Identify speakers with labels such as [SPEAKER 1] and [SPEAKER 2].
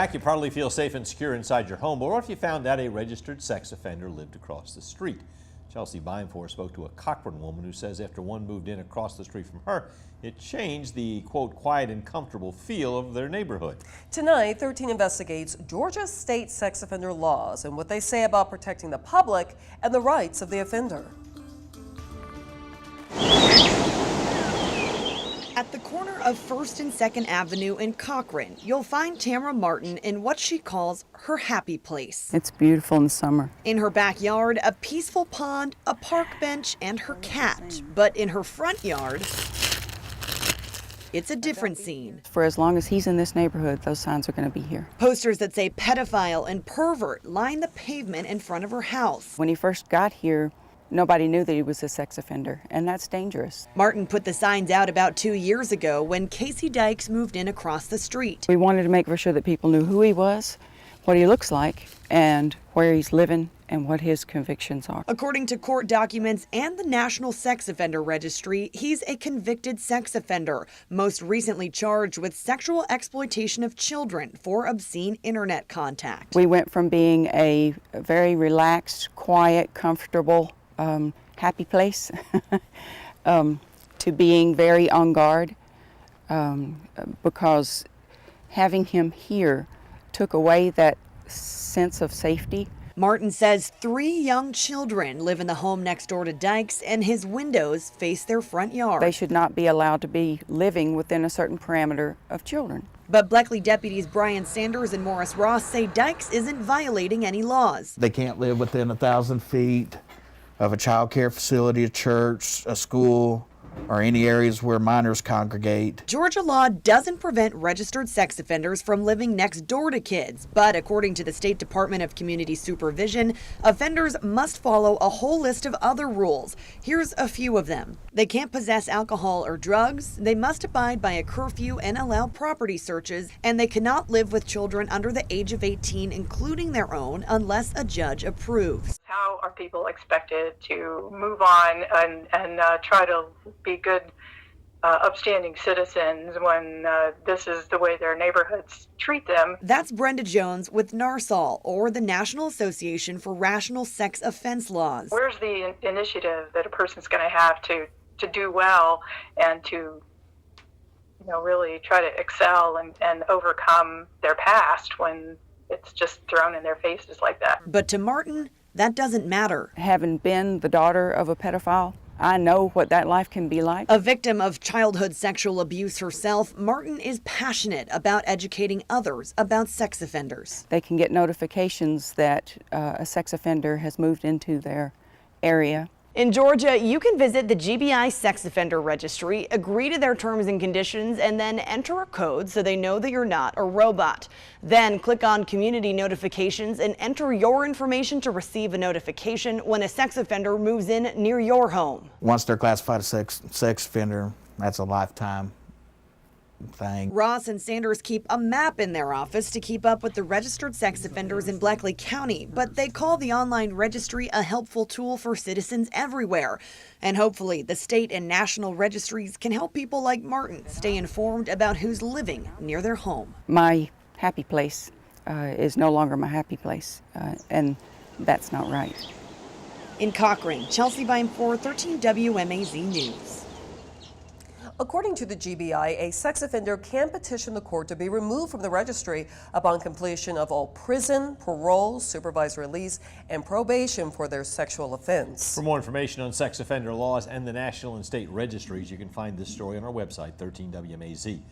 [SPEAKER 1] You probably feel safe and secure inside your home, or if you found out a registered sex offender lived across the street. Chelsea Byamfor spoke to a Cochran woman who says after one moved in across the street from her, it changed the, quote, quiet and comfortable feel of their neighborhood.
[SPEAKER 2] Tonight, 13 investigates Georgia state sex offender laws and what they say about protecting the public and the rights of the offender.
[SPEAKER 3] At the corner of 1st and 2nd Avenue in Cochran, you'll find Tamara Martin in what she calls her happy place.
[SPEAKER 4] It's beautiful in the summer.
[SPEAKER 3] In her backyard, a peaceful pond, a park bench, and her cat. But in her front yard, it's a different scene.
[SPEAKER 4] For as long as he's in this neighborhood, those signs are going to be here.
[SPEAKER 3] Posters that say pedophile and pervert line the pavement in front of her house.
[SPEAKER 4] When he first got here, nobody knew that he was a sex offender, and that's dangerous.
[SPEAKER 3] Martin put the signs out about 2 years ago when Casey Dykes moved in across the street.
[SPEAKER 4] We wanted to make for sure that people knew who he was, what he looks like, and where he's living, and what his convictions are.
[SPEAKER 3] According to court documents and the National Sex Offender Registry, he's a convicted sex offender, most recently charged with sexual exploitation of children for obscene internet contact.
[SPEAKER 4] We went from being a very relaxed, quiet, comfortable, happy place to being very on guard because having him here took away that sense of safety.
[SPEAKER 3] Martin says 3 young children live in the home next door to Dykes, and his windows face their front yard.
[SPEAKER 4] They should not be allowed to be living within a certain parameter of children.
[SPEAKER 3] But Bleckley deputies Brian Sanders and Morris Ross say Dykes isn't violating any laws.
[SPEAKER 5] They can't live within 1,000 feet of a child care facility, a church, a school, or any areas where minors congregate.
[SPEAKER 3] Georgia law doesn't prevent registered sex offenders from living next door to kids, but according to the State Department of Community Supervision, offenders must follow a whole list of other rules. Here's a few of them. They can't possess alcohol or drugs, they must abide by a curfew and allow property searches, and they cannot live with children under the age of 18, including their own, unless a judge approves.
[SPEAKER 6] How are people expected to move on and try to be good, upstanding citizens when this is the way their neighborhoods treat them?
[SPEAKER 3] That's Brenda Jones with NARSOL, or the National Association for Rational Sex Offense Laws.
[SPEAKER 6] Where's the initiative that a person's going to have to do well and to really try to excel and overcome their past when it's just thrown in their faces like that?
[SPEAKER 3] But to Martin, that doesn't matter.
[SPEAKER 4] Having been the daughter of a pedophile, I know what that life can be like.
[SPEAKER 3] A victim of childhood sexual abuse herself, Martin is passionate about educating others about sex offenders.
[SPEAKER 4] They can get notifications that a sex offender has moved into their area.
[SPEAKER 3] In Georgia, you can visit the GBI Sex Offender Registry, agree to their terms and conditions, and then enter a code so they know that you're not a robot. Then click on Community Notifications and enter your information to receive a notification when a sex offender moves in near your home.
[SPEAKER 5] Once they're classified as sex offender, that's a lifetime thing.
[SPEAKER 3] Ross and Sanders keep a map in their office to keep up with the registered sex offenders in Bleckley County, but they call the online registry a helpful tool for citizens everywhere. And hopefully the state and national registries can help people like Martin stay informed about who's living near their home.
[SPEAKER 4] My happy place is no longer my happy place, and that's not right.
[SPEAKER 3] In Cochran, Chelsea Byamfor, 13 WMAZ News.
[SPEAKER 2] According to the GBI, a sex offender can petition the court to be removed from the registry upon completion of all prison, parole, supervised release, and probation for their sexual offense.
[SPEAKER 1] For more information on sex offender laws and the national and state registries, you can find this story on our website, 13WMAZ.com.